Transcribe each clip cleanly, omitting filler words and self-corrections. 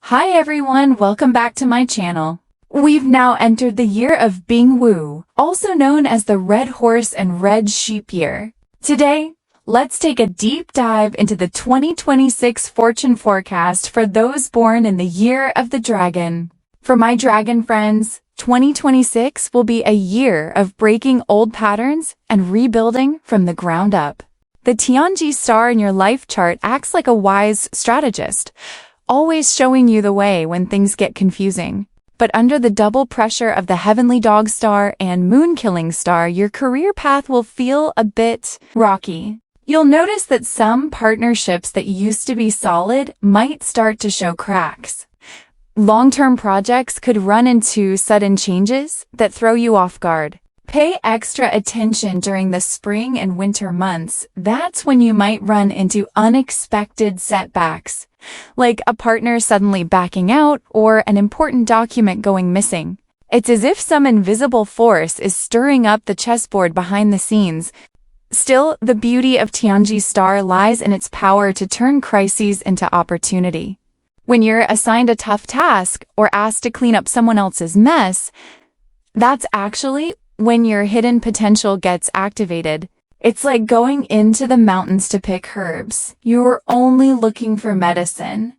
Hi everyone, welcome back to my channel. We've now entered the year of Bing Wu, also known as the Red Horse and Red Sheep year. Today, let's take a deep dive into the 2026 fortune forecast for those born in the year of the dragon. For my dragon friends, 2026 will be a year of breaking old patterns and rebuilding from the ground up. The Tianji star in your life chart acts like a wise strategist, always showing you the way when things get confusing. But under the double pressure of the heavenly dog star and moon-killing star, your career path will feel a bit rocky. You'll notice that some partnerships that used to be solid might start to show cracks. Long-term projects could run into sudden changes that throw you off guard. Pay extra attention during the spring and winter months. That's when you might run into unexpected setbacks, like a partner suddenly backing out or an important document going missing. It's as if some invisible force is stirring up the chessboard behind the scenes. Still, the beauty of Tianji star lies in its power to turn crises into opportunity. When you're assigned a tough task or asked to clean up someone else's mess, that's actually when your hidden potential gets activated. It's like going into the mountains to pick herbs. You were only looking for medicine,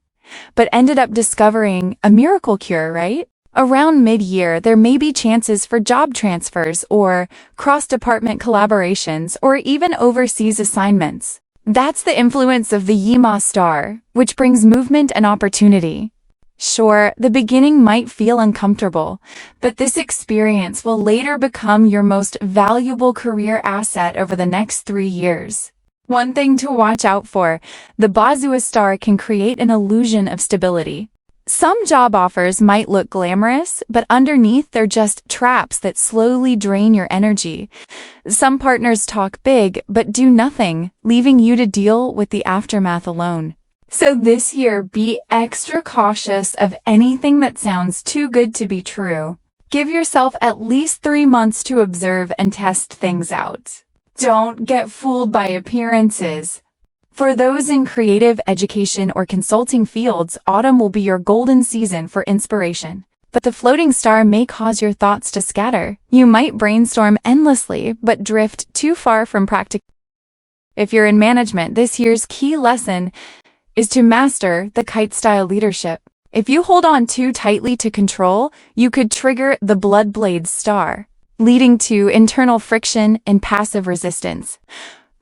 but ended up discovering a miracle cure, right? Around mid-year, there may be chances for job transfers or cross-department collaborations or even overseas assignments. That's the influence of the Yima star, which brings movement and opportunity. Sure, the beginning might feel uncomfortable, but this experience will later become your most valuable career asset over the next 3 years. One thing to watch out for, the Bazua star can create an illusion of stability. Some job offers might look glamorous, but underneath they're just traps that slowly drain your energy. Some partners talk big, but do nothing, leaving you to deal with the aftermath alone. So this year, be extra cautious of anything that sounds too good to be true. Give yourself at least 3 months to observe and test things out. Don't get fooled by appearances. For those in creative, education, or consulting fields, autumn will be your golden season for inspiration. But the floating star may cause your thoughts to scatter. You might brainstorm endlessly, but drift too far from practical. If you're in management, this year's key lesson is to master the kite-style leadership. If you hold on too tightly to control, you could trigger the blood-blade star, leading to internal friction and passive resistance.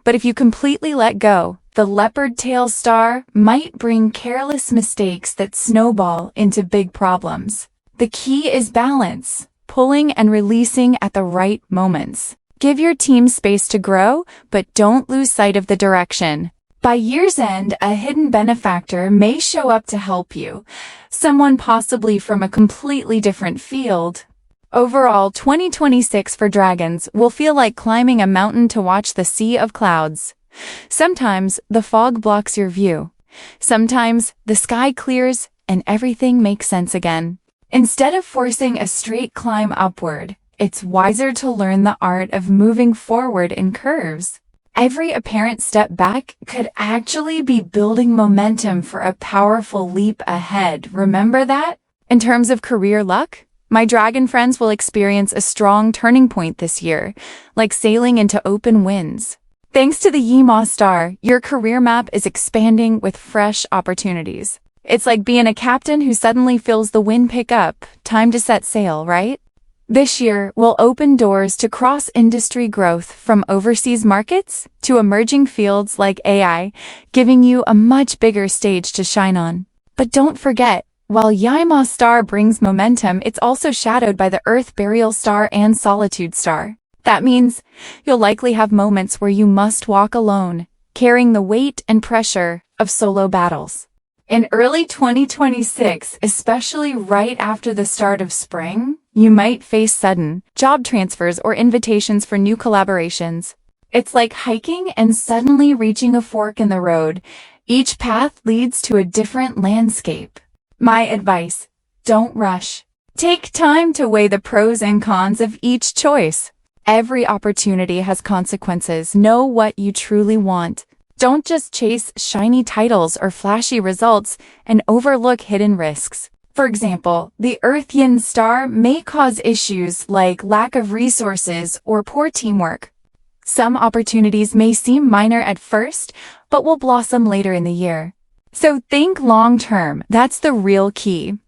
But if you completely let go, the leopard tail star might bring careless mistakes that snowball into big problems. The key is balance, pulling and releasing at the right moments. Give your team space to grow, but don't lose sight of the direction. By year's end, a hidden benefactor may show up to help you, someone possibly from a completely different field. Overall, 2026 for dragons will feel like climbing a mountain to watch the sea of clouds. Sometimes the fog blocks your view. Sometimes the sky clears and everything makes sense again. Instead of forcing a straight climb upward, it's wiser to learn the art of moving forward in curves. Every apparent step back could actually be building momentum for a powerful leap ahead. Remember that? In terms of career luck, my dragon friends will experience a strong turning point this year, like sailing into open winds. Thanks to the Yima star, your career map is expanding with fresh opportunities. It's like being a captain who suddenly feels the wind pick up. Time to set sail, right? This year will open doors to cross-industry growth from overseas markets to emerging fields like AI, giving you a much bigger stage to shine on. But don't forget, while Yima star brings momentum, it's also shadowed by the Earth burial star and solitude star. That means you'll likely have moments where you must walk alone, carrying the weight and pressure of solo battles. In early 2026, especially right after the start of spring, you might face sudden job transfers or invitations for new collaborations. It's like hiking and suddenly reaching a fork in the road. Each path leads to a different landscape. My advice: don't rush. Take time to weigh the pros and cons of each choice. Every opportunity has consequences. Know what you truly want. Don't just chase shiny titles or flashy results and overlook hidden risks. For example, the Earth Yin star may cause issues like lack of resources or poor teamwork. Some opportunities may seem minor at first, but will blossom later in the year. So think long-term, that's the real key.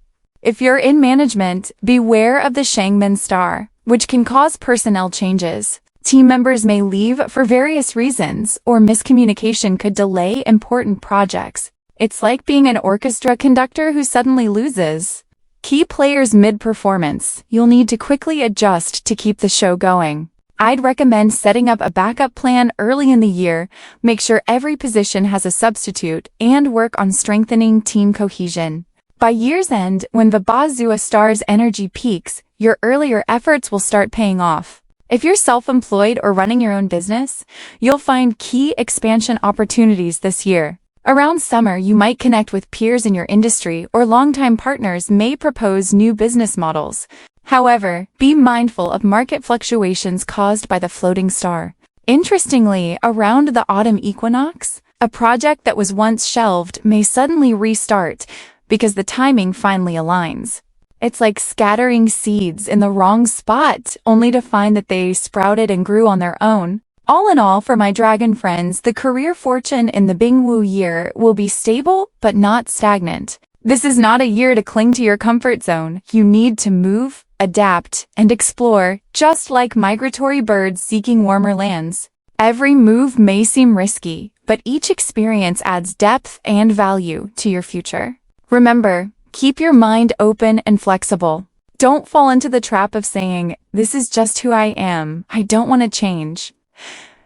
If you're in management, beware of the Shangman star, which can cause personnel changes. Team members may leave for various reasons, or miscommunication could delay important projects. It's like being an orchestra conductor who suddenly loses key players mid-performance. You'll need to quickly adjust to keep the show going. I'd recommend setting up a backup plan early in the year, make sure every position has a substitute, and work on strengthening team cohesion. By year's end, when the Bazua star's energy peaks, your earlier efforts will start paying off. If you're self-employed or running your own business, you'll find key expansion opportunities this year. Around summer, you might connect with peers in your industry, or longtime partners may propose new business models. However, be mindful of market fluctuations caused by the floating star. Interestingly, around the autumn equinox, a project that was once shelved may suddenly restart because the timing finally aligns. It's like scattering seeds in the wrong spot, only to find that they sprouted and grew on their own. All in all, for my dragon friends, the career fortune in the Bingwu year will be stable but not stagnant. This is not a year to cling to your comfort zone. You need to move, adapt, and explore, just like migratory birds seeking warmer lands. Every move may seem risky, but each experience adds depth and value to your future. Remember, keep your mind open and flexible. Don't fall into the trap of saying, "This is just who I am. I don't want to change."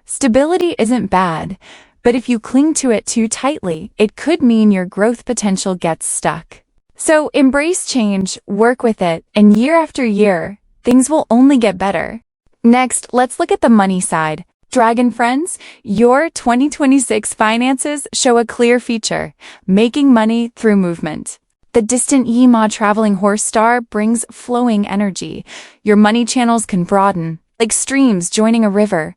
Stability isn't bad, but if you cling to it too tightly, it could mean your growth potential gets stuck. So embrace change, work with it, and year after year, things will only get better. Next, let's look at the money side. Dragon friends, your 2026 finances show a clear feature: making money through movement. The distant Yima traveling horse star brings flowing energy. Your money channels can broaden, like streams joining a river.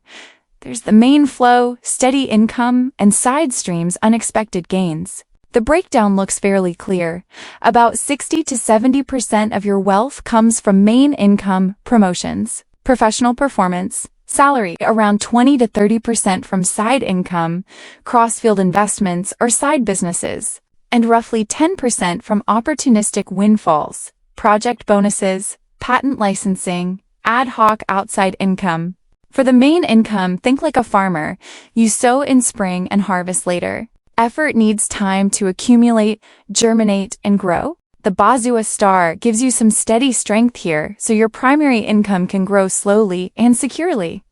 There's the main flow, steady income, and side streams, unexpected gains. The breakdown looks fairly clear. About 60 to 70% of your wealth comes from main income, promotions, professional performance, salary, around 20 to 30% from side income, cross-field investments, or side businesses, and roughly 10% from opportunistic windfalls, project bonuses, patent licensing, ad hoc outside income. For the main income, think like a farmer. You sow in spring and harvest later. Effort needs time to accumulate, germinate, and grow. The Bazua star gives you some steady strength here, so your primary income can grow slowly and securely.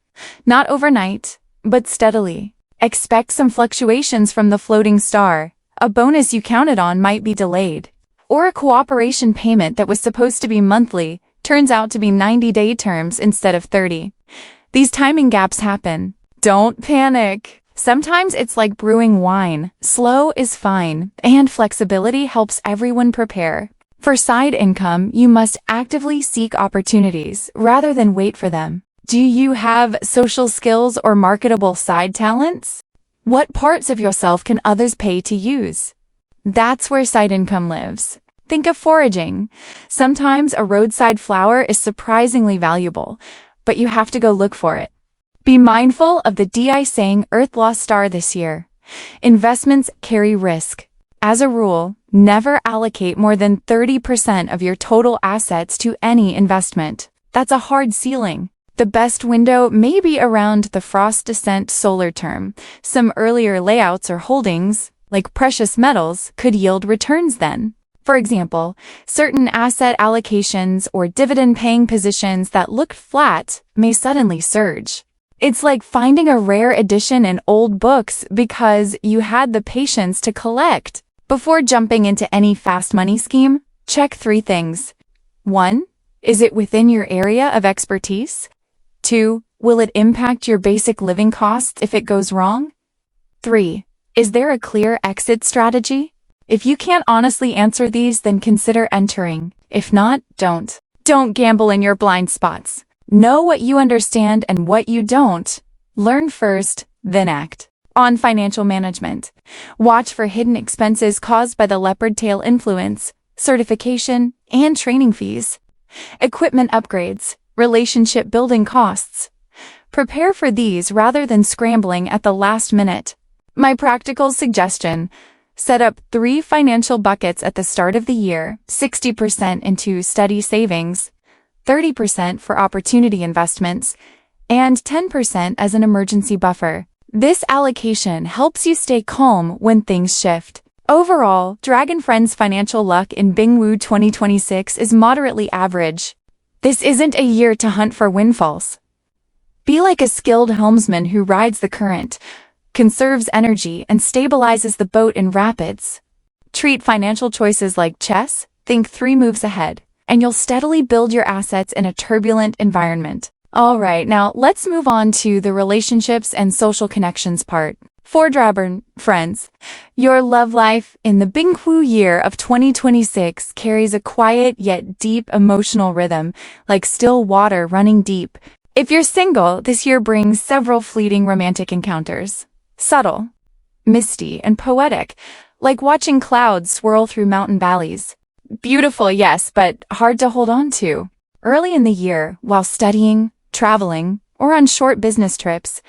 Not overnight, but steadily. Expect some fluctuations from the floating star. A bonus you counted on might be delayed. Or a cooperation payment that was supposed to be monthly turns out to be 90-day terms instead of 30. These timing gaps happen. Don't panic. Sometimes it's like brewing wine. Slow is fine, and flexibility helps everyone prepare. For side income, you must actively seek opportunities rather than wait for them. Do you have social skills or marketable side talents? What parts of yourself can others pay to use? That's where side income lives. Think of foraging. Sometimes a roadside flower is surprisingly valuable, but you have to go look for it. Be mindful of the Di Sang Earth Law star this year. Investments carry risk. As a rule, never allocate more than 30% of your total assets to any investment. That's a hard ceiling. The best window may be around the frost descent solar term. Some earlier layouts or holdings, like precious metals, could yield returns then. For example, certain asset allocations or dividend-paying positions that looked flat may suddenly surge. It's like finding a rare edition in old books because you had the patience to collect. Before jumping into any fast money scheme, check 3 things. 1. Is it within your area of expertise? 2. Will it impact your basic living costs if it goes wrong? 3. Is there a clear exit strategy? If you can't honestly answer these, then consider entering. If not, don't. Don't gamble in your blind spots. Know what you understand and what you don't. Learn first, then act. On financial management, watch for hidden expenses caused by the leopard tail influence, certification, and training fees. Equipment upgrades, relationship building costs. Prepare for these rather than scrambling at the last minute. My practical suggestion: set up 3 financial buckets at the start of the year, 60% into steady savings, 30% for opportunity investments, and 10% as an emergency buffer. This allocation helps you stay calm when things shift. Overall, Dragon Friends' financial luck in Bingwu 2026 is moderately average. This isn't a year to hunt for windfalls. Be like a skilled helmsman who rides the current, conserves energy, and stabilizes the boat in rapids. Treat financial choices like chess, think 3 moves ahead, and you'll steadily build your assets in a turbulent environment. Alright, now let's move on to the relationships and social connections part. For Dragon Friends, your love life in the Binghu year of 2026 carries a quiet yet deep emotional rhythm, like still water running deep. If you're single, this year brings several fleeting romantic encounters. Subtle, misty, and poetic, like watching clouds swirl through mountain valleys. Beautiful, yes, but hard to hold on to. Early in the year, while studying, traveling, or on short business trips,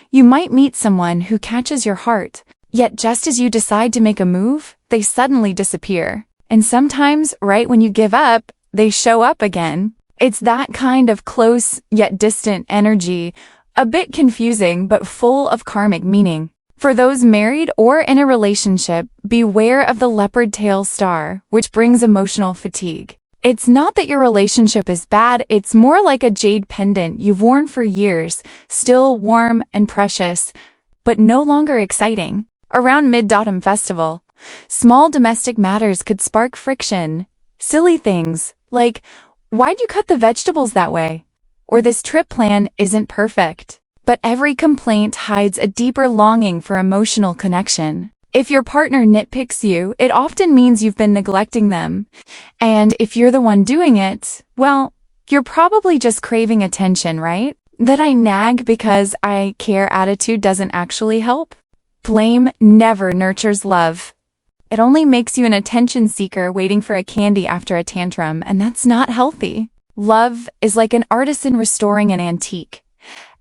you might meet someone who catches your heart, yet just as you decide to make a move, they suddenly disappear. And sometimes, right when you give up, they show up again. It's that kind of close yet distant energy, a bit confusing but full of karmic meaning. For those married or in a relationship, beware of the leopard tail star, which brings emotional fatigue. It's not that your relationship is bad, it's more like a jade pendant you've worn for years, still warm and precious, but no longer exciting. Around Mid-Autumn Festival, small domestic matters could spark friction. Silly things, like, why'd you cut the vegetables that way? Or this trip plan isn't perfect. But every complaint hides a deeper longing for emotional connection. If your partner nitpicks you, it often means you've been neglecting them. And if you're the one doing it, well, you're probably just craving attention, right? That I nag because I care attitude doesn't actually help. Blame never nurtures love. It only makes you an attention seeker waiting for a candy after a tantrum, and that's not healthy. Love is like an artisan restoring an antique.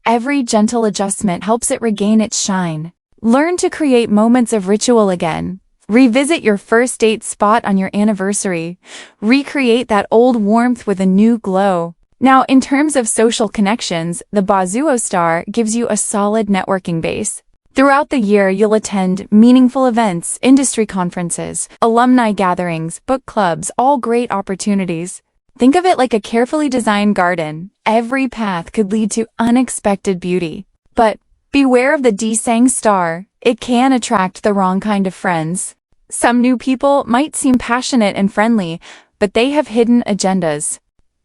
Every gentle adjustment helps it regain its shine. Learn to create moments of ritual again. Revisit your first date spot on your anniversary. Recreate that old warmth with a new glow. Now, in terms of social connections, the Bazuo star gives you a solid networking base. Throughout the year, you'll attend meaningful events, industry conferences, alumni gatherings, book clubs, all great opportunities. Think of it like a carefully designed garden. Every path could lead to unexpected beauty. But beware of the Desang star. It can attract the wrong kind of friends. Some new people might seem passionate and friendly, but they have hidden agendas.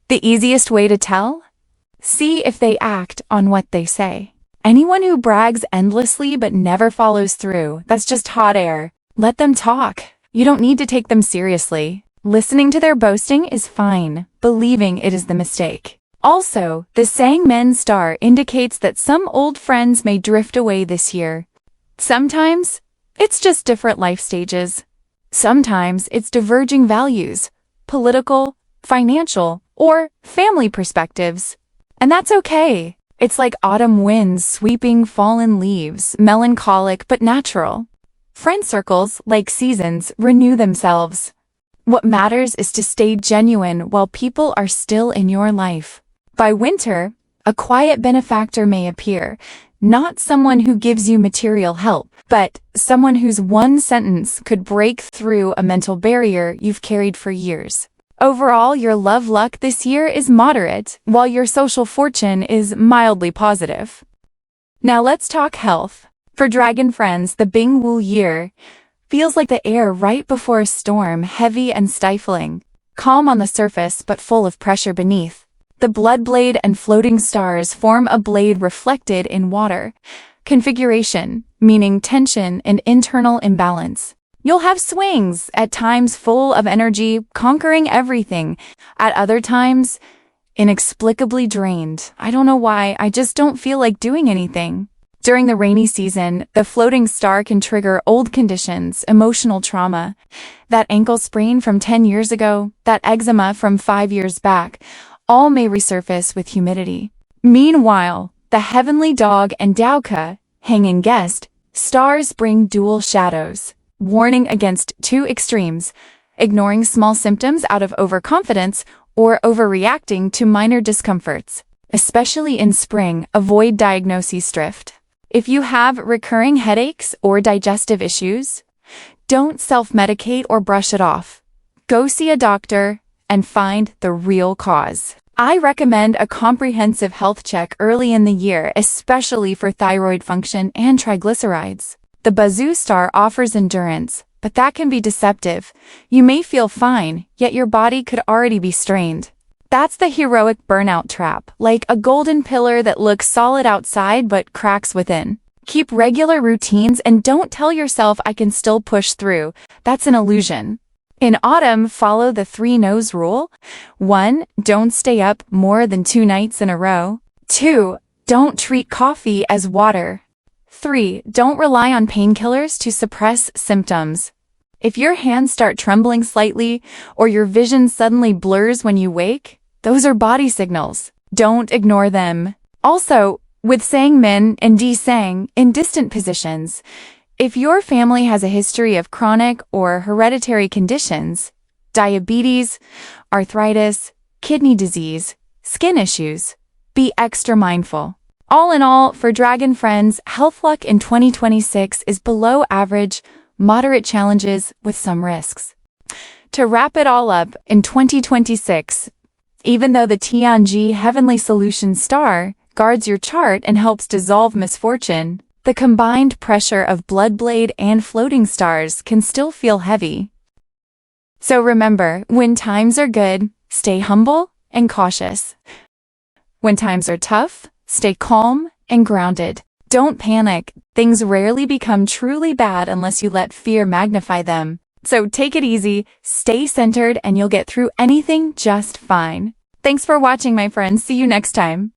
The easiest way to tell? See if they act on what they say. Anyone who brags endlessly but never follows through, that's just hot air. Let them talk. You don't need to take them seriously. Listening to their boasting is fine. Believing it is the mistake. Also, the Sangmen star indicates that some old friends may drift away this year. Sometimes, it's just different life stages. Sometimes, it's diverging values, political, financial, or family perspectives. And that's okay. It's like autumn winds sweeping fallen leaves, melancholic but natural. Friend circles, like seasons, renew themselves. What matters is to stay genuine while people are still in your life. By winter, a quiet benefactor may appear, not someone who gives you material help, but someone whose one sentence could break through a mental barrier you've carried for years. Overall, your love luck this year is moderate, while your social fortune is mildly positive. Now let's talk health. For Dragon Friends, the Bingwu year feels like the air right before a storm, heavy and stifling, calm on the surface but full of pressure beneath. The blood blade and floating stars form a blade reflected in water. Configuration, meaning tension and internal imbalance. You'll have swings, at times full of energy, conquering everything. At other times, inexplicably drained. I don't know why, I just don't feel like doing anything. During the rainy season, the floating star can trigger old conditions, emotional trauma. That ankle sprain from 10 years ago, that eczema from 5 years back, all may resurface with humidity. Meanwhile, the heavenly dog and Daoka, hanging guest, stars bring dual shadows, warning against two extremes, ignoring small symptoms out of overconfidence or overreacting to minor discomforts. Especially in spring, avoid diagnoses drift. If you have recurring headaches or digestive issues, don't self-medicate or brush it off. Go see a doctor and find the real cause. I recommend a comprehensive health check early in the year, especially for thyroid function and triglycerides. The Bazoo star offers endurance, but that can be deceptive. You may feel fine, yet your body could already be strained. That's the heroic burnout trap, like a golden pillar that looks solid outside but cracks within. Keep regular routines and don't tell yourself I can still push through. That's an illusion. In autumn, follow the 3 no's rule. 1. Don't stay up more than 2 nights in a row. 2. Don't treat coffee as water. 3. Don't rely on painkillers to suppress symptoms. If your hands start trembling slightly or your vision suddenly blurs when you wake, those are body signals. Don't ignore them. Also, with sang min and di sang in distant positions, if your family has a history of chronic or hereditary conditions, diabetes, arthritis, kidney disease, skin issues, be extra mindful. All in all, for Dragon friends, health luck in 2026 is below average, moderate challenges with some risks. To wrap it all up, in 2026, even though the Tianji Heavenly Solution star guards your chart and helps dissolve misfortune, the combined pressure of Bloodblade and floating stars can still feel heavy. So remember, when times are good, stay humble and cautious. When times are tough, stay calm and grounded. Don't panic. Things rarely become truly bad unless you let fear magnify them. So take it easy, stay centered, and you'll get through anything just fine. Thanks for watching, my friends. See you next time.